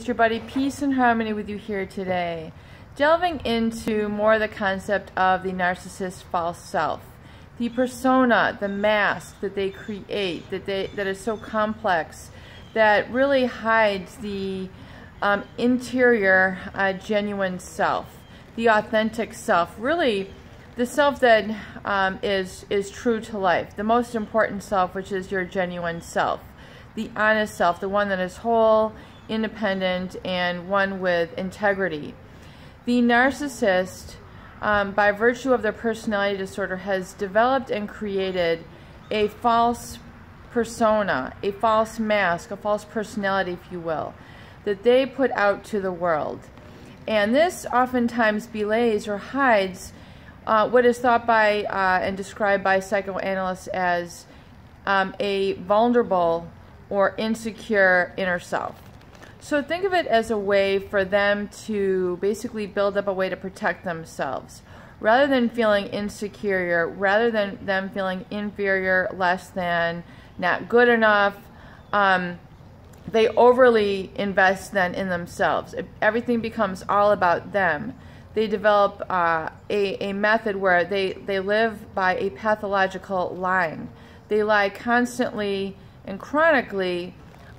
your buddy. Peace and harmony with you here today. Delving into more of the concept of the narcissist false self. The persona, the mask that they create, that is so complex, that really hides the interior genuine self, the authentic self, really the self that is true to life, the most important self, which is your genuine self, the honest self, the one that is whole, independent, and one with integrity. The narcissist, by virtue of their personality disorder, has developed and created a false persona, a false mask, a false personality, if you will, that they put out to the world. And this oftentimes belays or hides what is thought by and described by psychoanalysts as a vulnerable or insecure inner self. So think of it as a way for them to basically build up a way to protect themselves. Rather than feeling insecure, rather than them feeling inferior, less than, not good enough, they overly invest then in themselves. Everything becomes all about them. They develop a method where they live by a pathological lying. They lie constantly and chronically,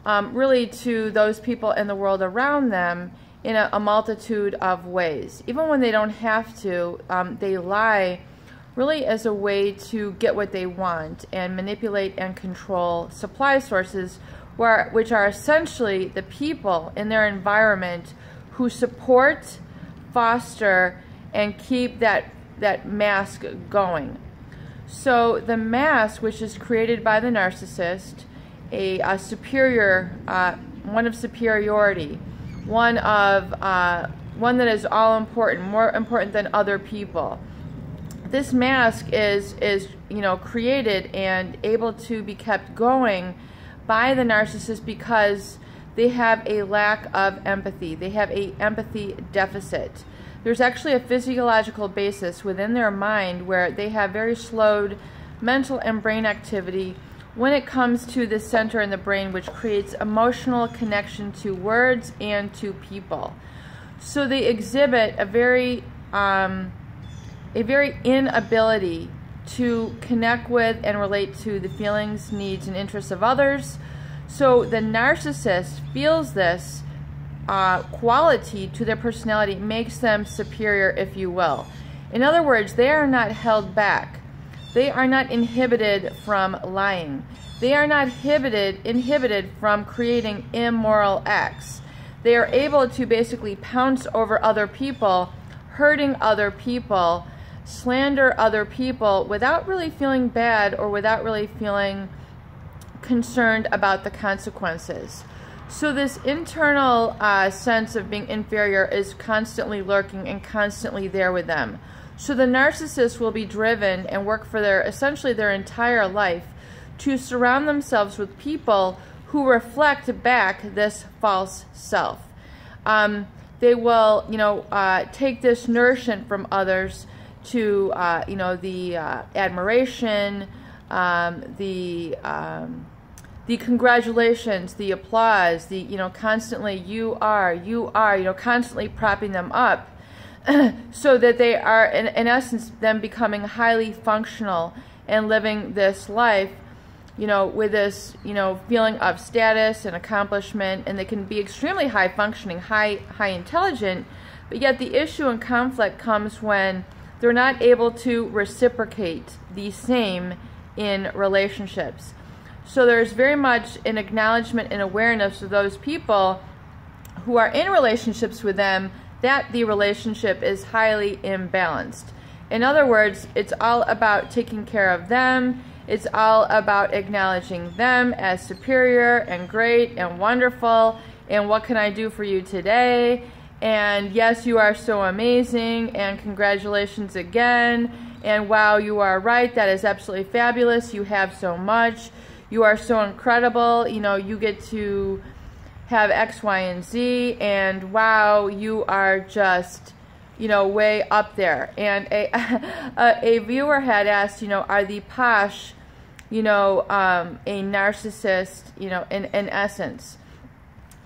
really to those people in the world around them in a multitude of ways. Even when they don't have to, they lie really as a way to get what they want and manipulate and control supply sources, which are essentially the people in their environment who support, foster, and keep that mask going. So the mask, which is created by the narcissist, a superior, one of superiority, one that is all important, more important than other people. This mask is created and able to be kept going by the narcissist because they have a lack of empathy. They have an empathy deficit. There's actually a physiological basis within their mind where they have very slowed mental and brain activity when it comes to the center in the brain, which creates emotional connection to words and to people. So they exhibit a very inability to connect with and relate to the feelings, needs, and interests of others. So the narcissist feels this quality to their personality makes them superior, if you will. In other words, they are not held back. They are not inhibited from lying. They are not inhibited from creating immoral acts. They are able to basically pounce over other people, hurting other people, slander other people without really feeling bad or without really feeling concerned about the consequences. So this internal sense of being inferior is constantly lurking and constantly there with them. So the narcissist will be driven and work for essentially their entire life to surround themselves with people who reflect back this false self. They will, take this nourishment from others to, the admiration, the congratulations, the applause, the, constantly you are, constantly propping them up. So that they are, in essence, them becoming highly functional and living this life, with this, feeling of status and accomplishment, and they can be extremely high functioning, high intelligent, but yet the issue and conflict comes when they're not able to reciprocate the same in relationships. So there's very much an acknowledgement and awareness of those people who are in relationships with them that the relationship is highly imbalanced. In other words, it's all about taking care of them. It's all about acknowledging them as superior and great and wonderful, and what can I do for you today? And yes, you are so amazing, and congratulations again, and wow, you are right, that is absolutely fabulous, you have so much, you are so incredible, you get to have X, Y, and Z, and wow, you are just, way up there. And a viewer had asked, are the posh, a narcissist, in essence.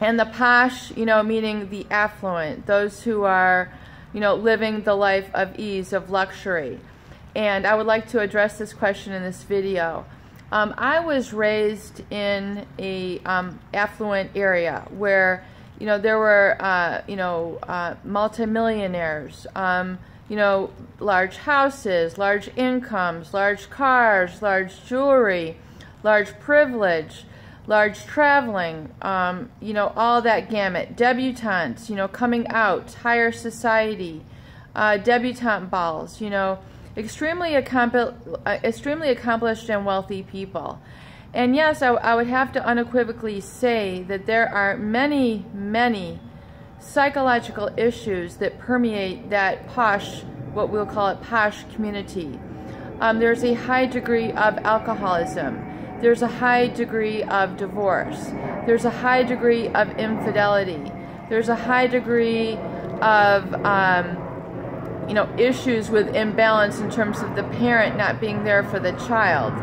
And the posh, meaning the affluent, those who are, living the life of ease, of luxury. And I would like to address this question in this video. I was raised in a affluent area where, there were, multimillionaires, large houses, large incomes, large cars, large jewelry, large privilege, large traveling, all that gamut. Debutantes, coming out, higher society, debutante balls, extremely accomplished and wealthy people. And yes, I would have to unequivocally say that there are many, many psychological issues that permeate that posh, what we'll call it posh community. There's a high degree of alcoholism. There's a high degree of divorce. There's a high degree of infidelity. There's a high degree of issues with imbalance in terms of the parent not being there for the child.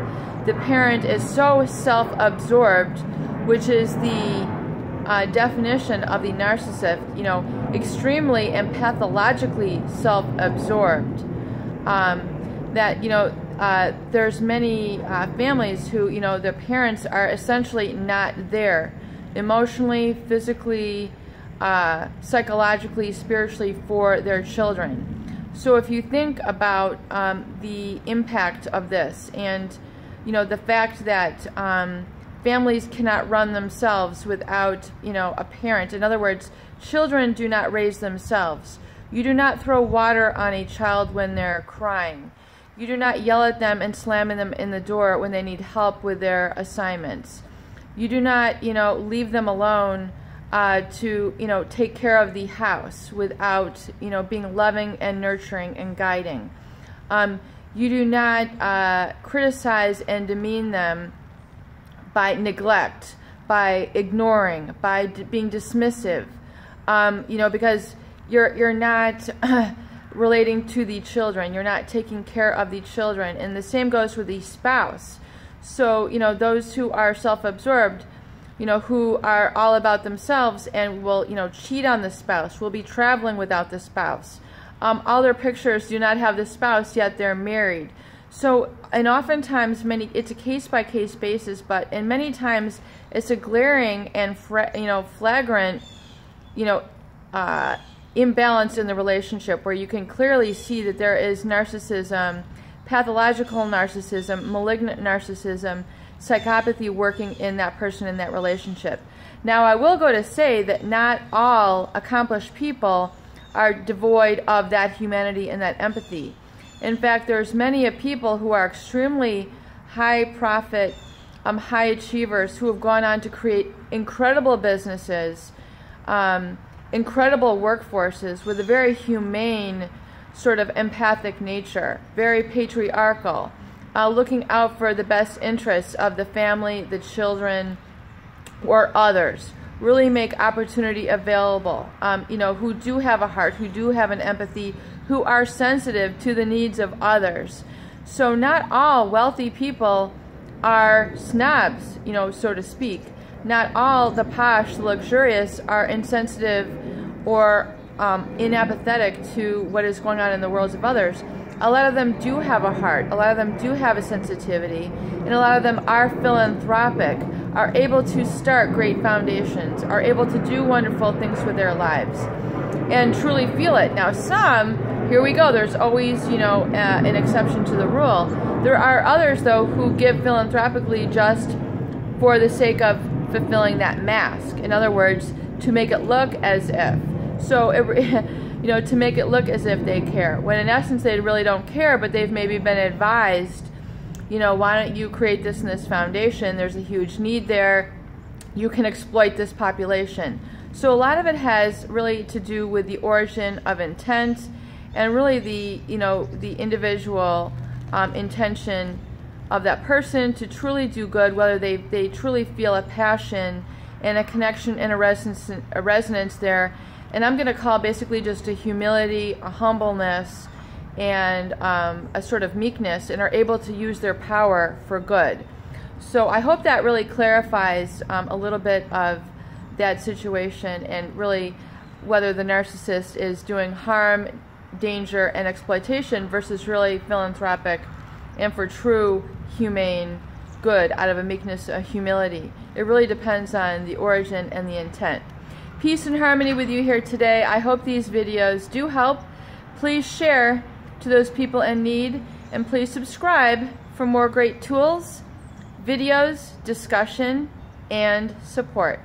The parent is so self-absorbed, which is the definition of the narcissist, extremely and pathologically self-absorbed. There's many families who, their parents are essentially not there emotionally, physically, psychologically, spiritually for their children. So if you think about the impact of this and, the fact that families cannot run themselves without, a parent. In other words, children do not raise themselves. You do not throw water on a child when they're crying. You do not yell at them and slam them in the door when they need help with their assignments. You do not, leave them alone to, take care of the house without, being loving and nurturing and guiding. You do not criticize and demean them by neglect, by ignoring, by being dismissive, because you're not relating to the children. You're not taking care of the children. And the same goes with the spouse. So, those who are self-absorbed, who are all about themselves and will, cheat on the spouse, will be traveling without the spouse. All their pictures do not have the spouse, yet they're married. So, and oftentimes, it's a case-by-case basis, but in many times, it's a glaring and, flagrant, imbalance in the relationship where you can clearly see that there is narcissism, pathological narcissism, malignant narcissism, psychopathy working in that person in that relationship. Now, I will go to say that not all accomplished people are devoid of that humanity and that empathy. In fact, there's many people who are extremely high profit, high achievers who have gone on to create incredible businesses, incredible workforces with a very humane sort of empathic nature, very patriarchal, looking out for the best interests of the family, the children, or others. Really make opportunity available, who do have a heart, who do have an empathy, who are sensitive to the needs of others. So not all wealthy people are snobs, so to speak. Not all the posh, the luxurious are insensitive or inapathetic to what is going on in the worlds of others. A lot of them do have a heart, a lot of them do have a sensitivity, and a lot of them are philanthropic, are able to start great foundations, are able to do wonderful things with their lives, and truly feel it. Now some, here we go, there's always, an exception to the rule. There are others, though, who give philanthropically just for the sake of fulfilling that mask. In other words, to make it look as if. So, to make it look as if they care. When in essence they really don't care, but they've maybe been advised, why don't you create this and this foundation? There's a huge need there. You can exploit this population. So a lot of it has really to do with the origin of intent and really the, the individual intention of that person to truly do good, whether they truly feel a passion and a connection and a resonance there. And I'm going to call basically just a humility, a humbleness, and a sort of meekness, and are able to use their power for good. So I hope that really clarifies a little bit of that situation, and really whether the narcissist is doing harm, danger, and exploitation versus really philanthropic and for true humane good out of a meekness, a humility. It really depends on the origin and the intent. Peace and harmony with you here today. I hope these videos do help. Please share to those people in need, and please subscribe for more great tools, videos, discussion, and support.